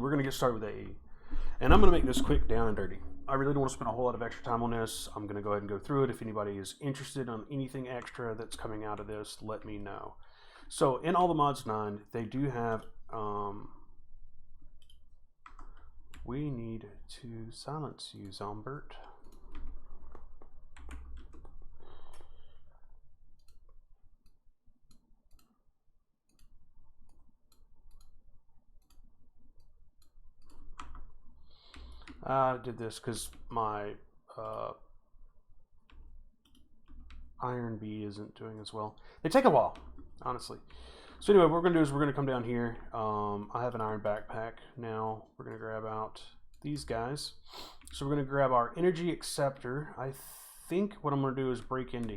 we're going to get started with AE. And I'm going to make this quick, down and dirty. I really don't want to spend a whole lot of extra time on this. I'm going to go ahead and go through it. If anybody is interested on anything extra that's coming out of this, let me know. So in all the mods 9, they do have, we need to silence you, Zombert. I did this because my Iron Bee isn't doing as well. They take a while, honestly. So anyway, what we're going to do is we're going to come down here. I have an iron backpack now. We're going to grab out these guys. So we're going to grab our energy acceptor. I think what I'm going to do is break into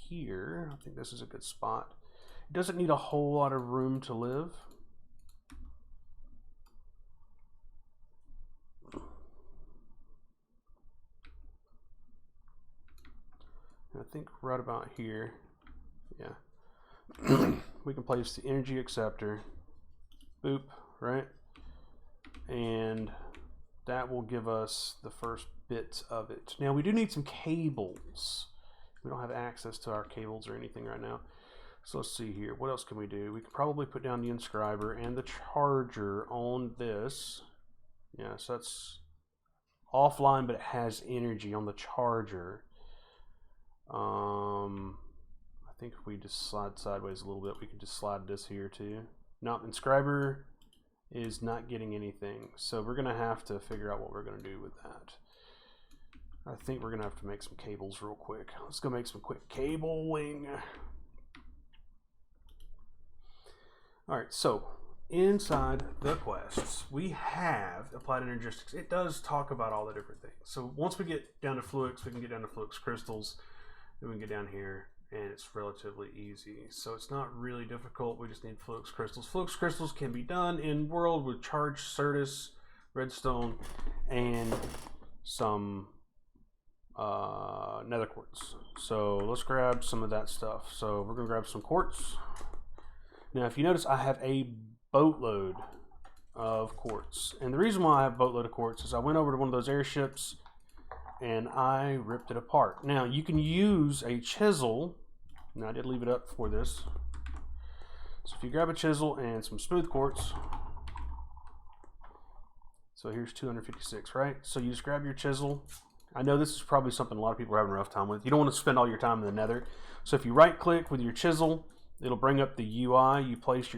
here. I think this is a good spot. It doesn't need a whole lot of room to live. I think right about here, yeah, we can place the energy acceptor, boop, right? And that will give us the first bits of it. Now we do need some cables. We don't have access to our cables or anything right now. So let's see here, what else can we do? We could probably put down the inscriber and the charger on this. Yeah, so that's offline, but it has energy on the charger. I think if we just slide sideways a little bit, we can just slide this here too. No, inscriber is not getting anything, so we're gonna have to figure out what we're gonna do with that. I think we're gonna have to make some cables real quick. Let's go make some quick cabling. All right, so inside the quests, we have Applied Energistics. It does talk about all the different things. So once we get down to Fluix, we can get down to Fluix crystals. Then we can get down here, and it's relatively easy. So it's not really difficult. We just need Fluix crystals. Fluix crystals can be done in world with charged Certus, redstone, and some nether quartz. So let's grab some of that stuff. So we're gonna grab some quartz. Now, if you notice, I have a boatload of quartz, and the reason why I have a boatload of quartz is I went over to one of those airships and I ripped it apart. Now you can use a chisel. Now I did leave it up for this. So if you grab a chisel and some smooth quartz, so here's 256, right? So you just grab your chisel. I know this is probably something a lot of people are having a rough time with. You don't want to spend all your time in the nether. So if you right click with your chisel, it'll bring up the UI. You place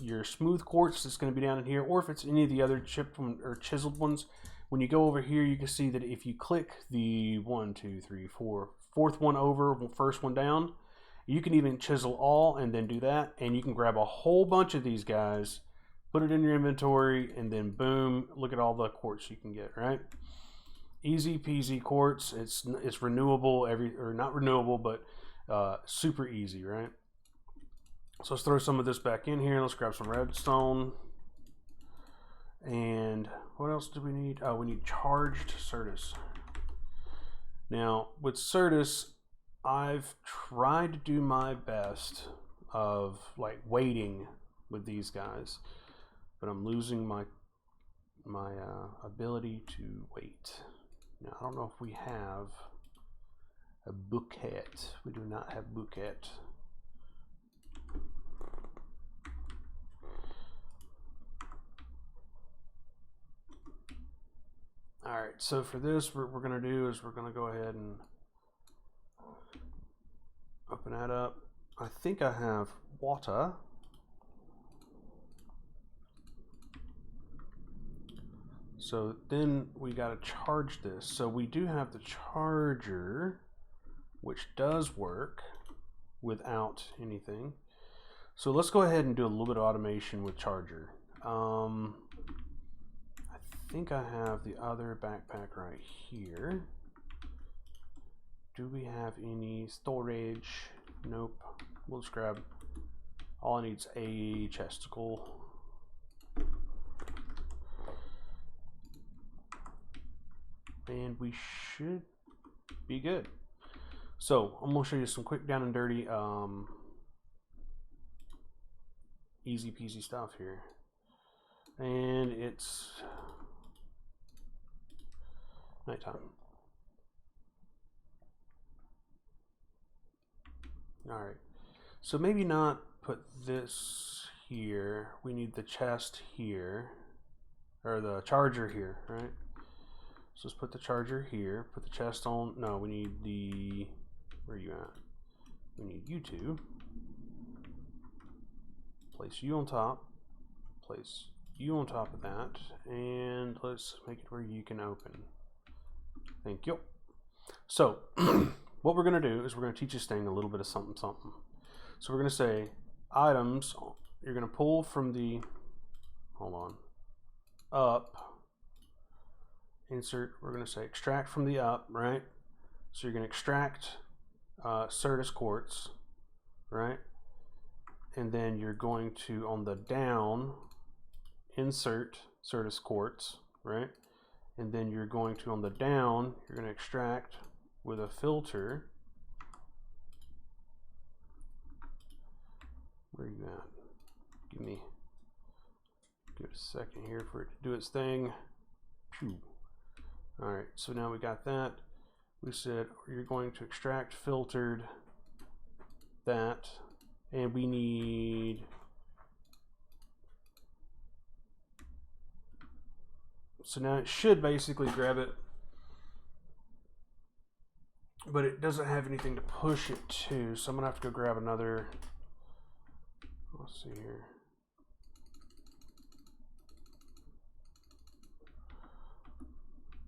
your smooth quartz that's going to be down in here, or if it's any of the other chipped or chiseled ones. When you go over here, you can see that if you click the 1, 2, 3, 4, fourth one over, first one down, you can even chisel all and then do that, and you can grab a whole bunch of these guys, put it in your inventory, and then boom, look at all the quartz you can get, right? Easy peasy quartz. It's renewable, or not renewable, but super easy, right? So let's throw some of this back in here. Let's grab some redstone. And what else do we need? Oh, we need charged Certus. Now, with Certus, I've tried to do my best of like waiting with these guys, but I'm losing my ability to wait. Now, I don't know if we have a bouquet. We do not have bouquet. All right, so for this, what we're going to do is we're going to go ahead and open that up. I think I have water. So then we got to charge this. So we do have the charger, which does work without anything. So let's go ahead and do a little bit of automation with charger. I think I have the other backpack right here. Do we have any storage? Nope. We'll just grab, all I need is a chesticle. And we should be good. So I'm gonna show you some quick down and dirty, easy peasy stuff here. And it's of time. All right, so maybe not put this here. We need the chest here, or the charger here, right? So let's put the charger here, put the chest on. No, we need the, where are you at? We need you two. Place you on top, place you on top of that, and let's make it where you can open. Thank you. So what we're going to do is we're going to teach this thing a little bit of something. So we're going to say items, you're going to pull from the, hold on, up, insert, we're going to say extract from the up, right? So you're going to extract Certus quartz, right? And then you're going to, on the down, insert Certus quartz, right? And then you're going to, on the down, you're going to extract with a filter. Where are you at? Give it a second here for it to do its thing. Phew. All right, so now we got that. We said you're going to extract filtered that, and we need so now it should basically grab it, but it doesn't have anything to push it to, so I'm gonna have to go grab another. Let's see here.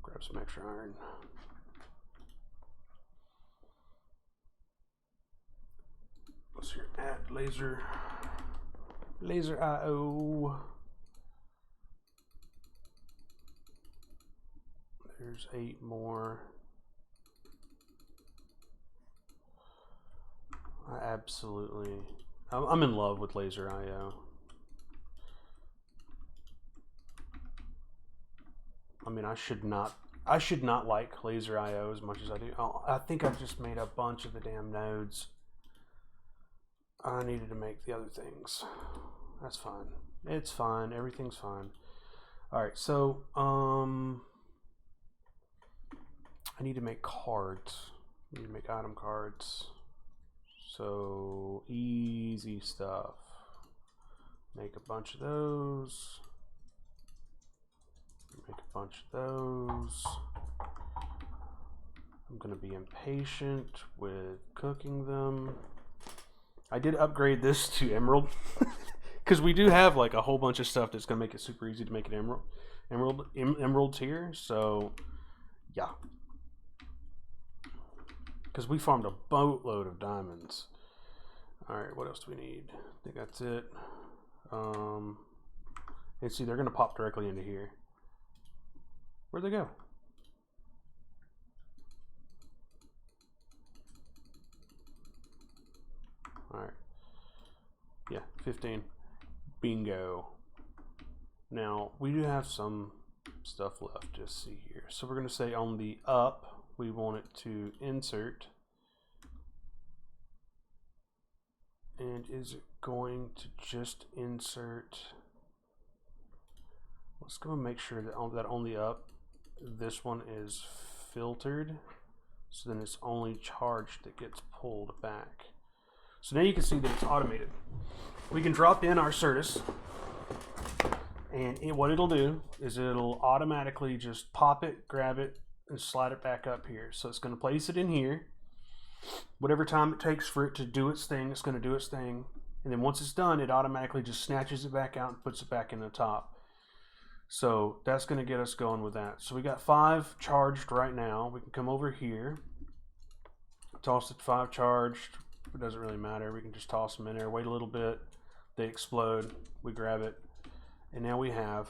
Grab some extra iron. What's your at laser IO? There's 8 more. I'm in love with laser IO. I mean, I should not like laser IO as much as I do. I think I've just made a bunch of the damn nodes. I needed to make the other things. That's fine. It's fine. Everything's fine. All right, so I need to make cards. I need to make item cards. So easy stuff. Make a bunch of those. Make a bunch of those. I'm gonna be impatient with cooking them. I did upgrade this to emerald because we do have like a whole bunch of stuff that's gonna make it super easy to make an emerald tier. So yeah, because we farmed a boatload of diamonds. All right, what else do we need? I think that's it. And see, they're gonna pop directly into here. Where'd they go? All right. Yeah, 15. Bingo. Now, we do have some stuff left. Just see here. So we're going to say on the up, we want it to insert. And is it going to just insert? Let's go and make sure that on the up, this one is filtered. So then it's only charged that gets pulled back. So now you can see that it's automated. We can drop in our Certus, and what it'll do is it'll automatically just pop it, grab it, and slide it back up here. So it's going to place it in here. Whatever time it takes for it to do its thing, it's going to do its thing. And then once it's done, it automatically just snatches it back out and puts it back in the top. So that's going to get us going with that. So we got 5 charged right now. We can come over here, toss it to 5 charged. It doesn't really matter. We can just toss them in there, wait a little bit, they explode, we grab it, and now we have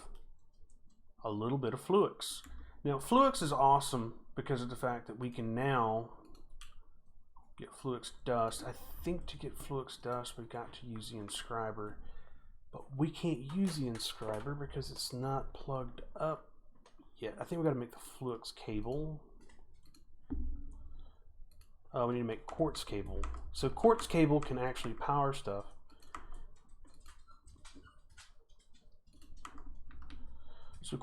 a little bit of Fluix. Now Fluix is awesome because of the fact that we can now get Fluix dust. I think to get Fluix dust we've got to use the inscriber, but we can't use the inscriber because it's not plugged up yet. I think we got to make the Fluix cable. We need to make quartz cable. So quartz cable can actually power stuff. So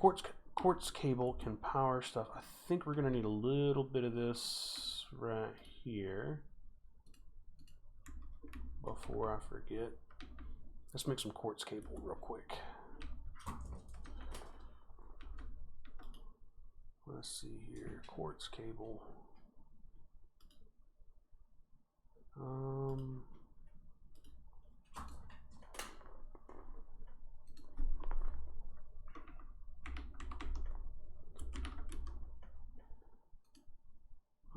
quartz cable can power stuff. I think we're gonna need a little bit of this right here before I forget. Let's make some quartz cable real quick. Let's see here, quartz cable.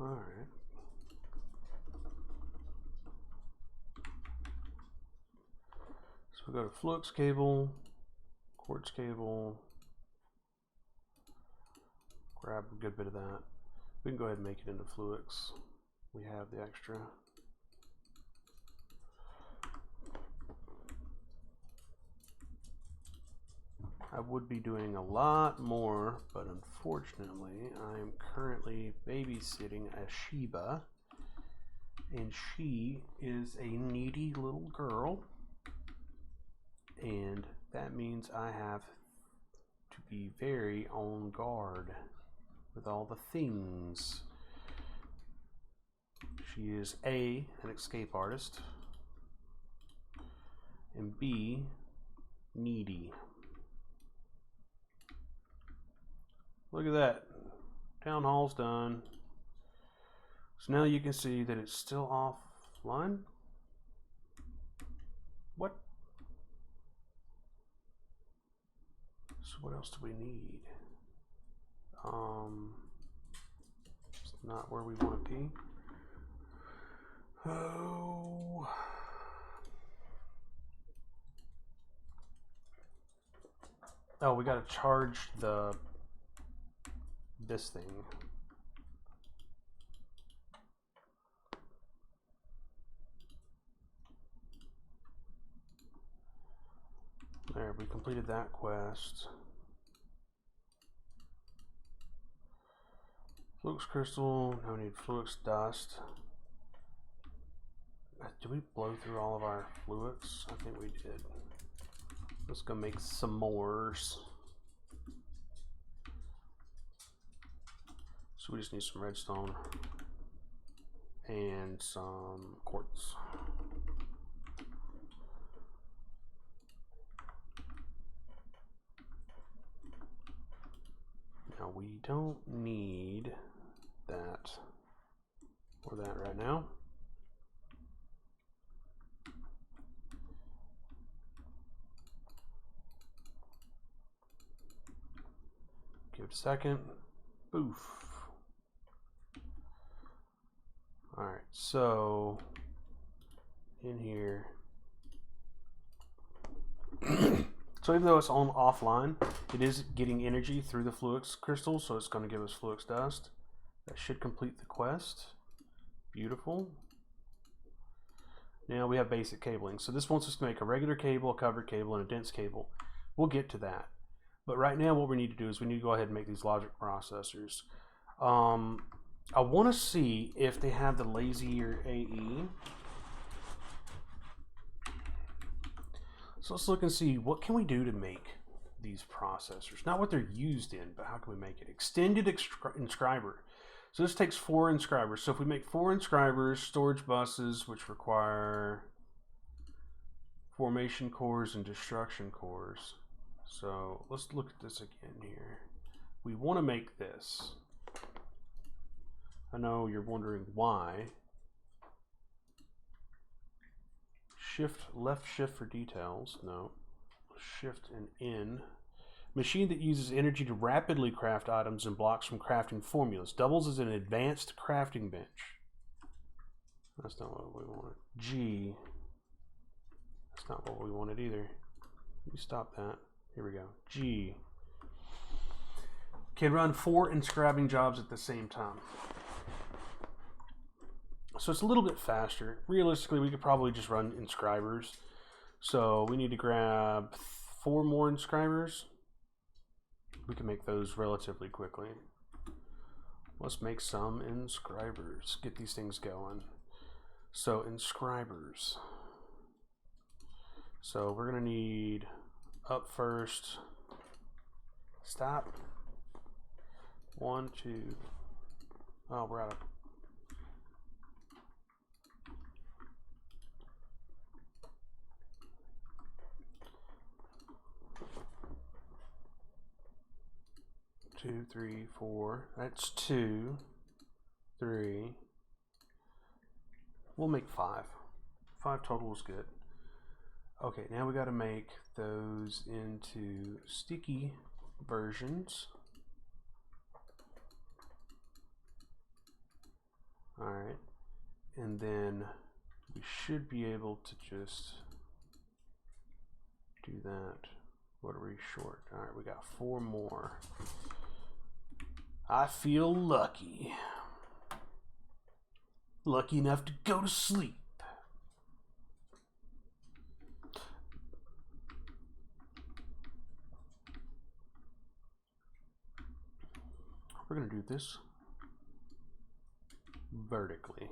All right. So we go to flux cable, quartz cable. Grab a good bit of that. We can go ahead and make it into flux. We have the extra. I would be doing a lot more, but unfortunately, I am currently babysitting a Shiba, and she is a needy little girl, and that means I have to be very on guard with all the things. She is A, an escape artist, and B, needy. Look at that. Town hall's done. So now you can see that it's still offline. What? So what else do we need? It's not where we want to be. Oh, we got to charge this thing. There, we completed that quest. Flux crystal, now we need flux dust. Did we blow through all of our flux? I think we did. Let's go make some mores. So we just need some redstone and some quartz. Now we don't need that or that right now. Give it a second. Boof. Alright, so in here. So even though it's on offline, it is getting energy through the flux crystal, so it's going to give us flux dust. That should complete the quest. Beautiful. Now we have basic cabling. So this wants us to make a regular cable, a covered cable, and a dense cable. We'll get to that. But right now what we need to do is we need to go ahead and make these logic processors. I want to see if they have the lazier AE. So let's look and see what can we do to make these processors. Not what they're used in, but how can we make it? Extended inscriber. So this takes 4 inscribers. So if we make 4 inscribers, storage buses, which require formation cores and destruction cores. So let's look at this again here. We want to make this. I know you're wondering why. Left shift for details. No. Shift and N. Machine that uses energy to rapidly craft items and blocks from crafting formulas. Doubles as an advanced crafting bench. That's not what we wanted. G. That's not what we wanted either. Let me stop that. Here we go. G. Can run 4 inscribing jobs at the same time. So it's a little bit faster. Realistically, we could probably just run inscribers. So we need to grab 4 more inscribers. We can make those relatively quickly. Let's make some inscribers. Get these things going. So inscribers. So we're going to need up first. Stop. 1, 2. Oh, we're out of. Two, 3, 4. That's 2, 3. We'll make 5. 5 total is good. Okay, now we got to make those into sticky versions. Alright, and then we should be able to just do that. What are we short? Alright, we got 4 more. I feel lucky. Lucky enough to go to sleep. We're going to do this vertically.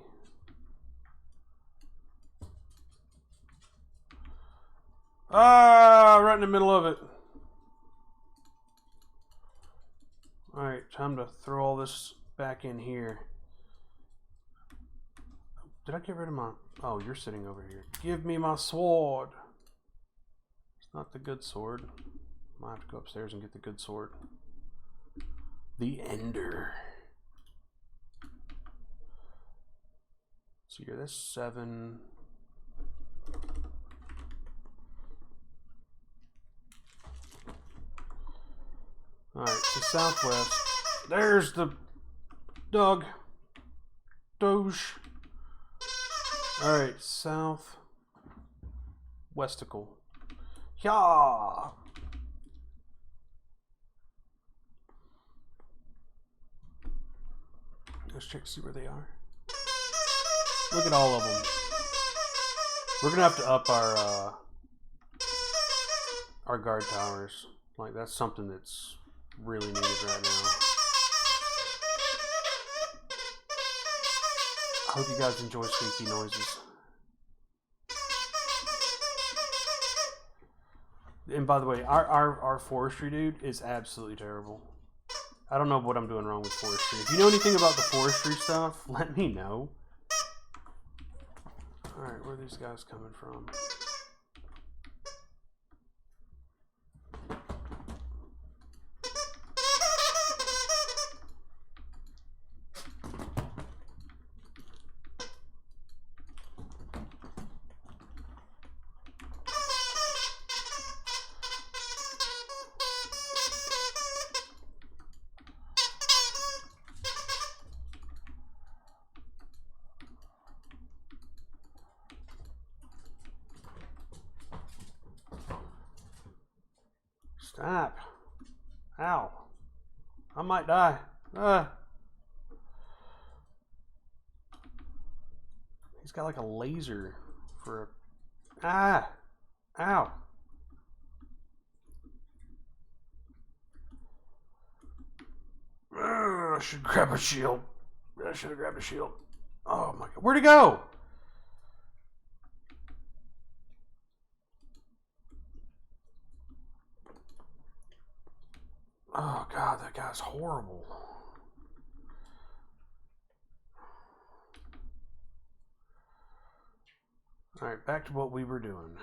Ah, right in the middle of it. Alright, time to throw all this back in here. Did I get rid of my... Oh, you're sitting over here. Give me my sword. It's not the good sword. Might have to go upstairs and get the good sword. The Ender. So here, that's 7. Alright, to southwest. There's the Doge. Alright, south westical. Yeah. Let's check to see where they are. Look at all of them. We're gonna have to up our guard towers. Like, that's something that's really needed right now. I hope you guys enjoy squeaky noises. And by the way, our forestry dude is absolutely terrible. I don't know what I'm doing wrong with forestry. If you know anything about the forestry stuff, let me know. Alright, where are these guys coming from? Stop. Ow. I might die. He's got like a laser for a... Ow. I should grab a shield. I should have grabbed a shield. Oh my god. Where'd he go? Oh god, that guy's horrible. Alright, back to what we were doing.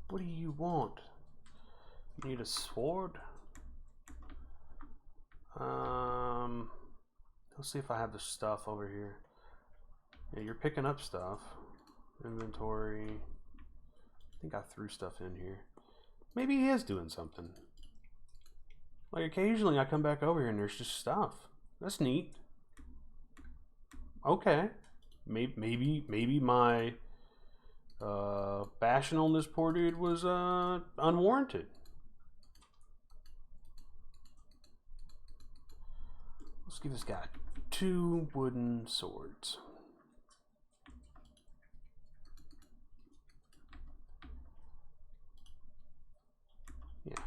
What do you want? You need a sword? Let's see if I have the stuff over here. Yeah, you're picking up stuff. Inventory. I think I threw stuff in here. Maybe he is doing something. Like, occasionally I come back over here and there's just stuff. That's neat. Okay. Maybe my bashing on this poor dude was unwarranted. Let's give this guy 2 wooden swords. Yeah.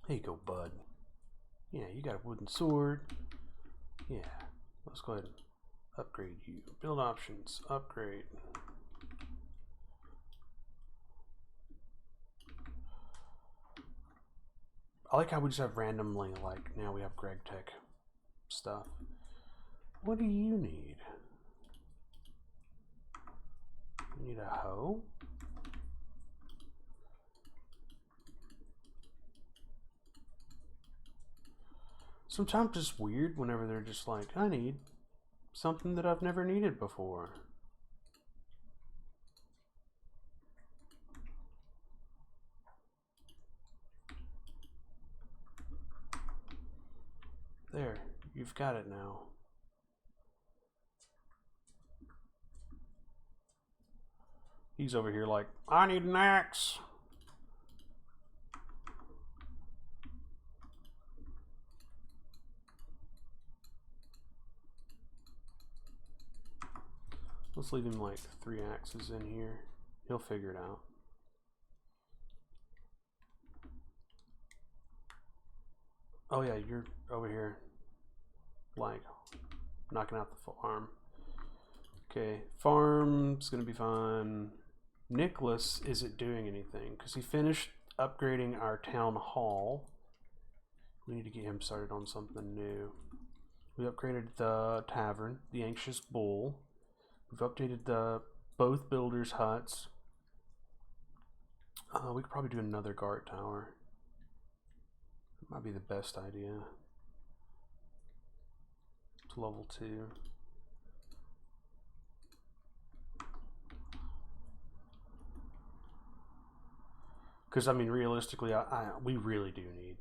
There you go, bud. Yeah, you got a wooden sword. Yeah. Let's go ahead and Upgrade you. Build options. Upgrade. I like how we just have randomly, like, now we have Greg Tech stuff. What do you need? You need a hoe? Sometimes it's weird whenever they're just like, I need something that I've never needed before. There, you've got it now. He's over here like, I need an axe. Let's leave him like 3 axes in here. He'll figure it out. Oh yeah, you're over here like knocking out the farm. Okay, farm's gonna be fine. Nicholas isn't doing anything because he finished upgrading our town hall. We need to get him started on something new. We upgraded the tavern, the Anxious Bull. We've updated both builders' huts. We could probably do another guard tower. It might be the best idea. It's level 2. Because I mean, realistically, we really do need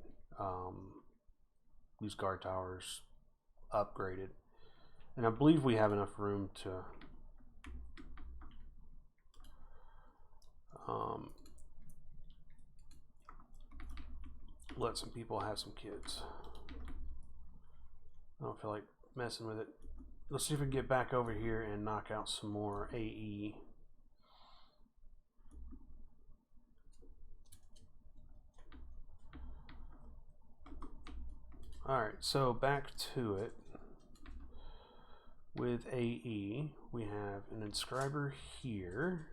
these guard towers upgraded, and I believe we have enough room to let some people have some kids. I don't feel like messing with it. Let's see if we can get back over here and knock out some more AE. Alright, so back to it. With AE, we have an inscriber here.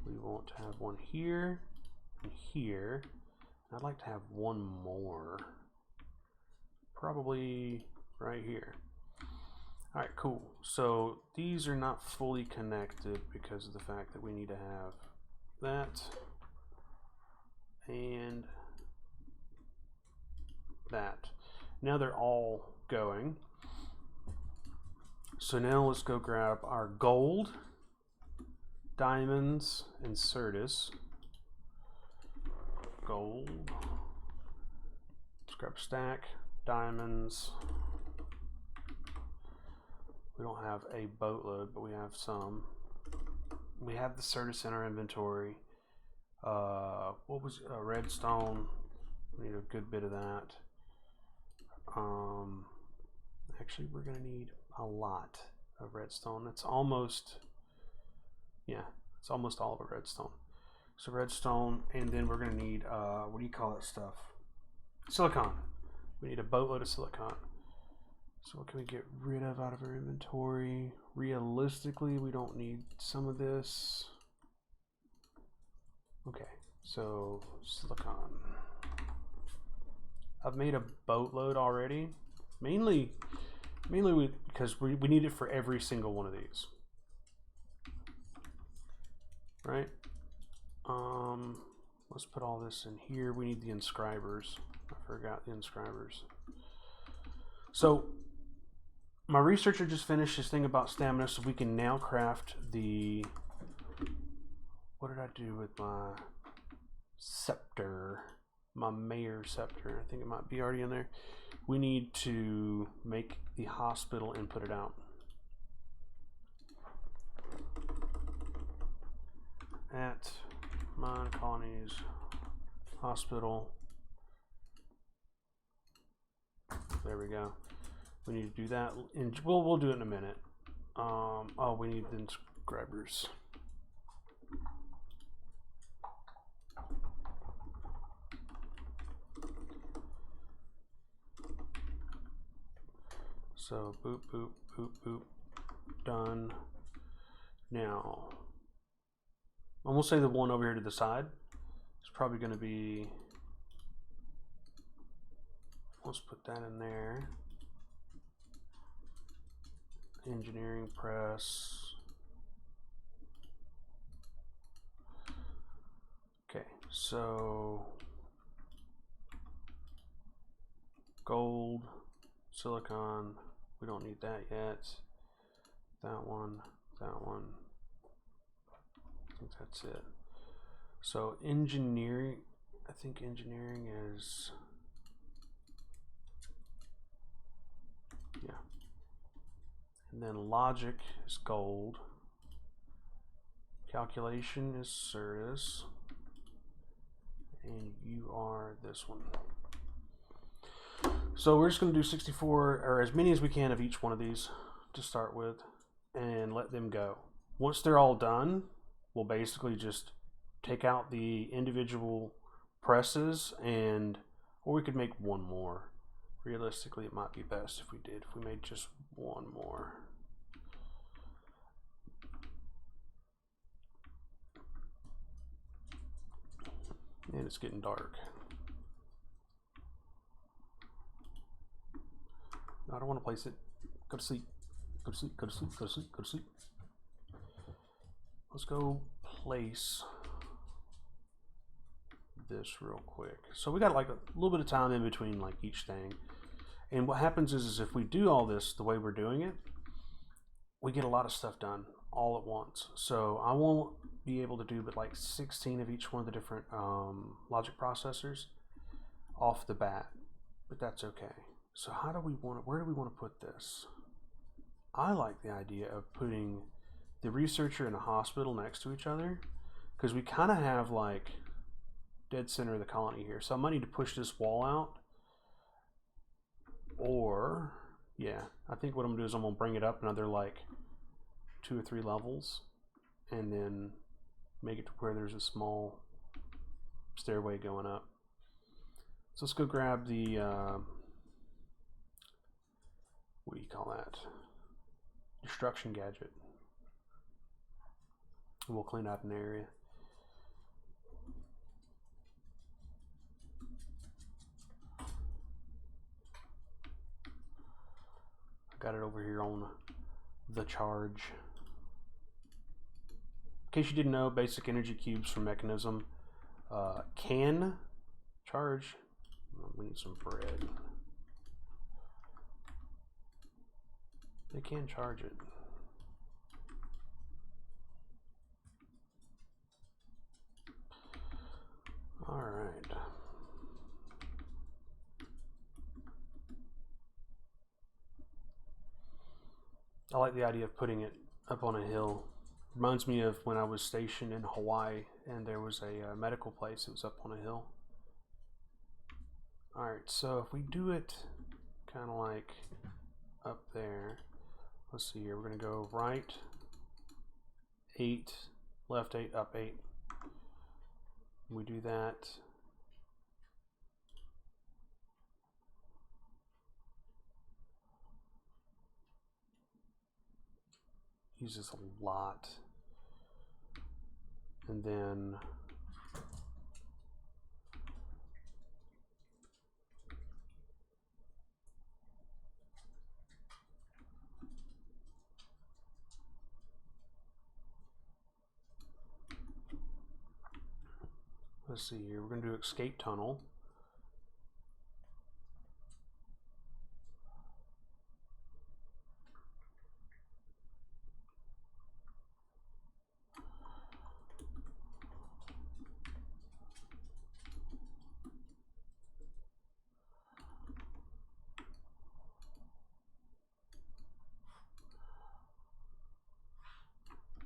We want to have one here and here. I'd like to have one more. Probably right here. Alright, cool. So these are not fully connected because of the fact that we need to have that and that. Now they're all going. So now let's go grab our gold, diamonds, and Certus. Gold. Let's grab a stack. Diamonds. We don't have a boatload, but we have some. We have the Certus in our inventory. What was redstone? We need a good bit of that. Actually, we're gonna need a lot of redstone. It's almost, yeah, it's almost all of a redstone. So redstone, and then we're gonna need what do you call that stuff? Silicon. We need a boatload of silicon. So what can we get rid of out of our inventory? Realistically, we don't need some of this. Okay, so silicon. I've made a boatload already, mainly because we need it for every single one of these, right? Let's put all this in here. We need the inscribers. I forgot the inscribers. So my researcher just finished his thing about stamina, so we can now craft the, what did I do with my scepter? My mayor scepter. I think it might be already in there. We need to make the hospital and put it out. At Mine Colonies Hospital. There we go. We need to do that, and we'll do it in a minute. Oh, we need the inscribers. So boop, boop, boop, boop, done. Now, I'm gonna say the one over here to the side is probably gonna be, let's put that in there. Engineering press. Okay, so gold, silicon, we don't need that yet. That one, that one. I think that's it. So engineering, I think engineering is, yeah. And then logic is gold. Calculation is Certus. And you are this one. So we're just going to do 64, or as many as we can of each one of these to start with, and let them go. Once they're all done, we'll basically just take out the individual presses, and or we could make one more. Realistically, it might be best if we did, if we made just one more. And it's getting dark. No, I don't want to place it. Go to sleep. Go to sleep. Go to sleep. Go to sleep. Go to sleep. Let's go place this real quick. So we got like a little bit of time in between like each thing. And what happens is if we do all this the way we're doing it, we get a lot of stuff done all at once. So I won't be able to do but like 16 of each one of the different logic processors off the bat, but that's okay. So how do we want to, where do we want to put this? I like the idea of putting the researcher and the hospital next to each other, because we kind of have like dead center of the colony here. So I might need to push this wall out, or yeah, I think what I'm gonna do is I'm gonna bring it up another like 2 or 3 levels, and then make it to where there's a small stairway going up. So let's go grab the what do you call that? Destruction gadget. We'll clean out an area. I got it over here on the charge. In case you didn't know, basic energy cubes from mechanism can charge. We need some bread. They can charge it. All right. I like the idea of putting it up on a hill. Reminds me of when I was stationed in Hawaii and there was a medical place that was up on a hill. Alright, so if we do it kind of like up there, let's see here, we're going to go right 8, left 8, up 8. We do that. Uses a lot. And then let's see here, we're going to do escape tunnel.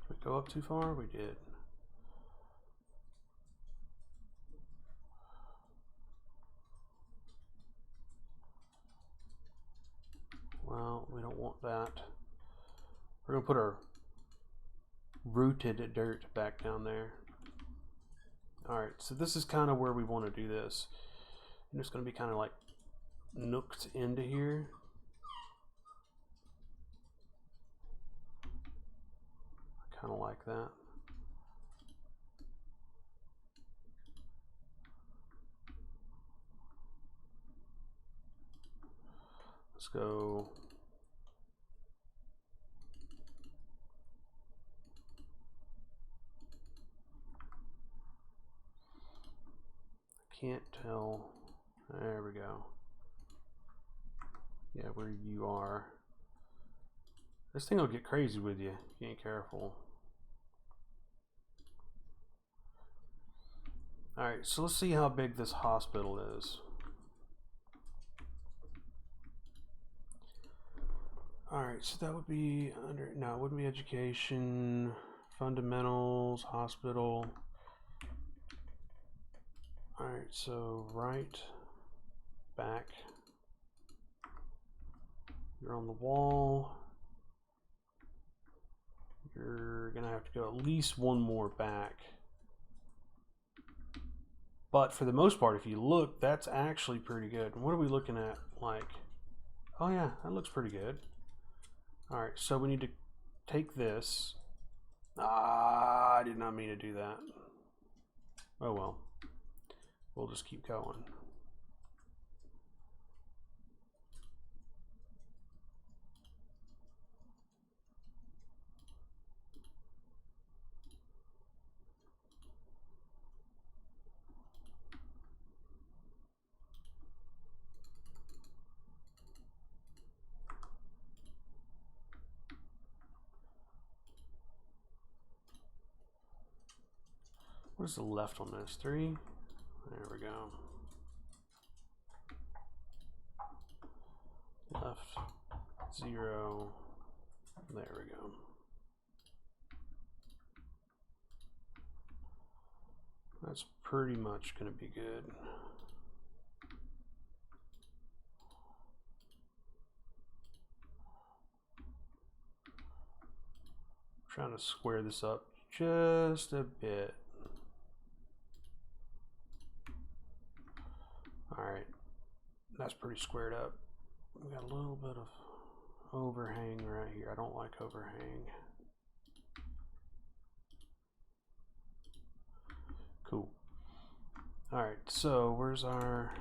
Did we go up too far? We did. Well, we don't want that. We're going to put our rooted dirt back down there. Alright, so this is kind of where we want to do this. And it's going to be kind of like nooked into here. kind of like that. Let's go. Can't tell. There we go. Yeah, where you are. This thing will get crazy with you if you ain't careful. Alright, so let's see how big this hospital is. Alright, so that would be under, no, it wouldn't be education, fundamentals, hospital. Alright, so right, back. You're on the wall. You're gonna have to go at least one more back. But for the most part, if you look, that's actually pretty good. What are we looking at? Like, oh yeah, that looks pretty good. All right, so we need to take this. I did not mean to do that. Oh well, we'll just keep going. What is the left on this? 3? There we go. Left, 0. There we go. That's pretty much going to be good. I'm trying to square this up just a bit. Alright, that's pretty squared up. We got a little bit of overhang right here. I don't like overhang. Cool. Alright, so where's our...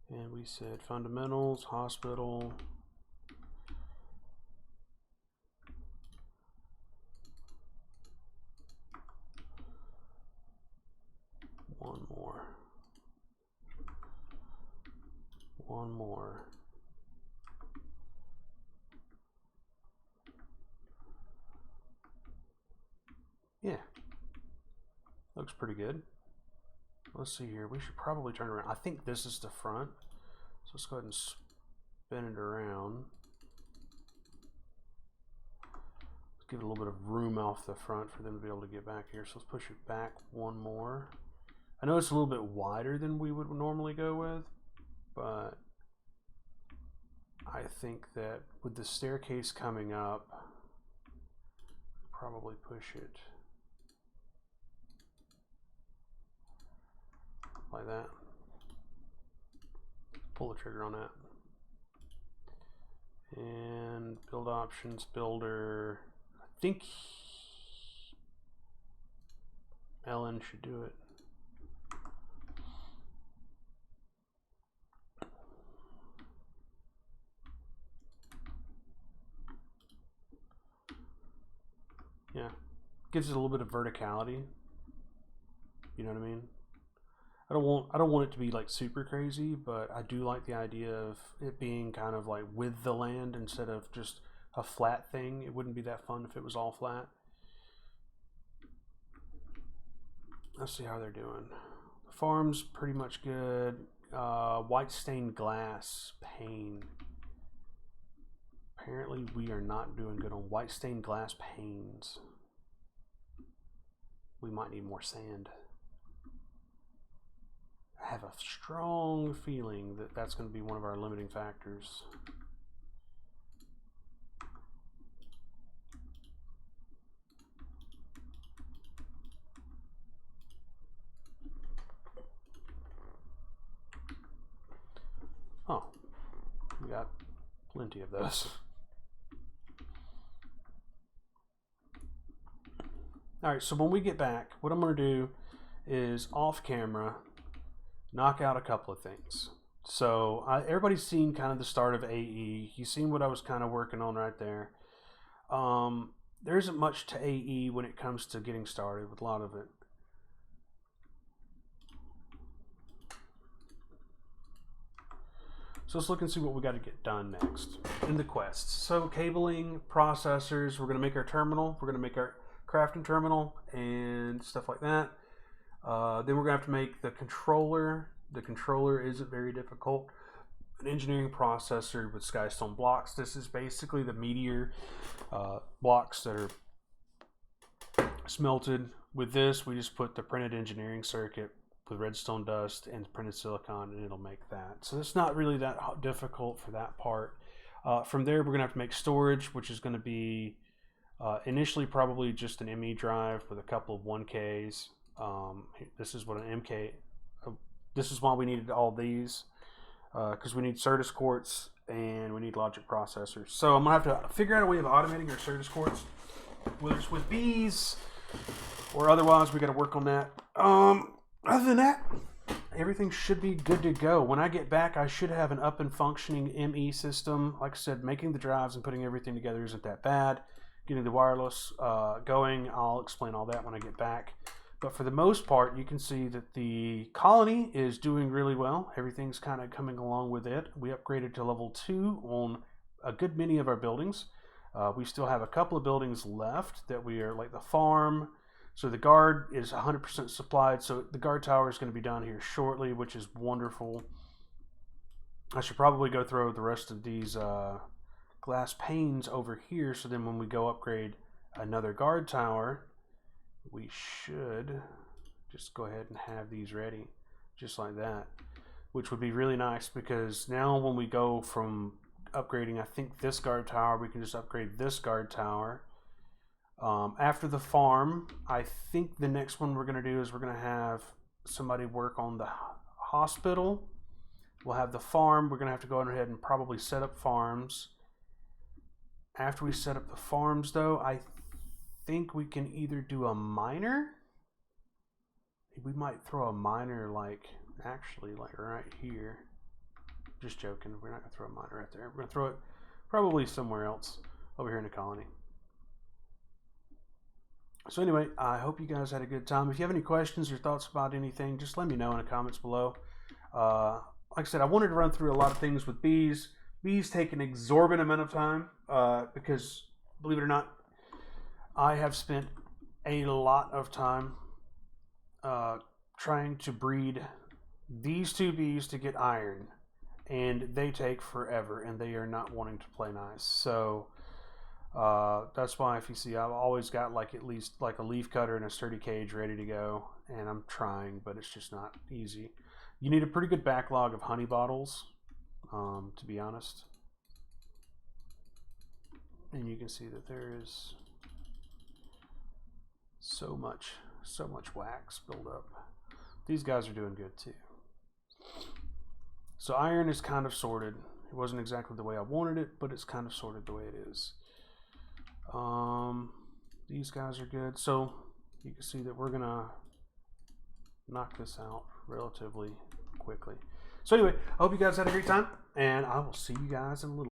And we said fundamentals, hospital. One more. One more. Yeah. Looks pretty good. Let's see here. We should probably turn around. I think this is the front. So let's go ahead and spin it around. Let's give it a little bit of room off the front for them to be able to get back here. So let's push it back one more. I know it's a little bit wider than we would normally go with, but I think that with the staircase coming up, probably push it like that. Pull the trigger on that. And build options, builder. I think Ellen should do it. Yeah, gives it a little bit of verticality. You know what I mean? I don't want it to be like super crazy, but I do like the idea of it being kind of like with the land instead of just a flat thing. It wouldn't be that fun if it was all flat. Let's see how they're doing. The farm's pretty much good. White stained glass pane. Apparently we are not doing good on white stained glass panes. We might need more sand. I have a strong feeling that that's going to be one of our limiting factors. Oh, we got plenty of those. All right, so when we get back, what I'm going to do is off camera knock out a couple of things. So everybody's seen kind of the start of AE. You've seen what I was kind of working on right there. There isn't much to AE when it comes to getting started with a lot of it. So let's look and see what we got to get done next in the quests. So cabling, processors, we're going to make our terminal. We're going to make our crafting terminal and stuff like that. Then we're going to have to make the controller. The controller isn't very difficult. An engineering processor with skystone blocks. This is basically the meteor blocks that are smelted. With this, we just put the printed engineering circuit with redstone dust and printed silicon, and it'll make that. So it's not really that difficult for that part. From there, we're going to have to make storage, which is going to be initially probably just an ME drive with a couple of 1Ks. This is what an MK. This is why we needed all these, because we need Certus quartz and we need logic processors. So I'm gonna have to figure out a way of automating our Certus quartz, whether it's with bees or otherwise. We got to work on that. Other than that, everything should be good to go. When I get back, I should have an up and functioning ME system. Like I said, making the drives and putting everything together isn't that bad. Getting the wireless going, I'll explain all that when I get back. But for the most part, you can see that the colony is doing really well. Everything's kind of coming along with it. We upgraded to level 2 on a good many of our buildings. We still have a couple of buildings left that we are, like the farm. So the guard is 100% supplied. So the guard tower is going to be down here shortly, which is wonderful. I should probably go throw the rest of these glass panes over here. So then when we go upgrade another guard tower, we should just go ahead and have these ready just like that, which would be really nice, because now when we go from upgrading, I think this guard tower, we can just upgrade this guard tower. After the farm, I think the next one we're going to do is we're going to have somebody work on the hospital. We'll have the farm. We're going to have to go ahead and probably set up farms. After we set up the farms, though, I think we can either do a miner. We might throw a miner actually right here. Just joking. We're not going to throw a miner right there. We're going to throw it probably somewhere else over here in the colony. So anyway, I hope you guys had a good time. If you have any questions or thoughts about anything, just let me know in the comments below. Like I said, I wanted to run through a lot of things with bees. Bees take an exorbitant amount of time because, believe it or not, I have spent a lot of time trying to breed these two bees to get iron, and they take forever, and they are not wanting to play nice. So that's why, if you see, I've always got at least a leaf cutter and a sturdy cage ready to go, and I'm trying, but it's just not easy. You need a pretty good backlog of honey bottles, to be honest. And you can see that there is so much wax built up. These guys are doing good too. So iron is kind of sorted. It wasn't exactly the way I wanted it, but it's kind of sorted the way it is. These guys are good. So you can see that we're gonna knock this out relatively quickly. So anyway, I hope you guys had a great time, and I will see you guys in a little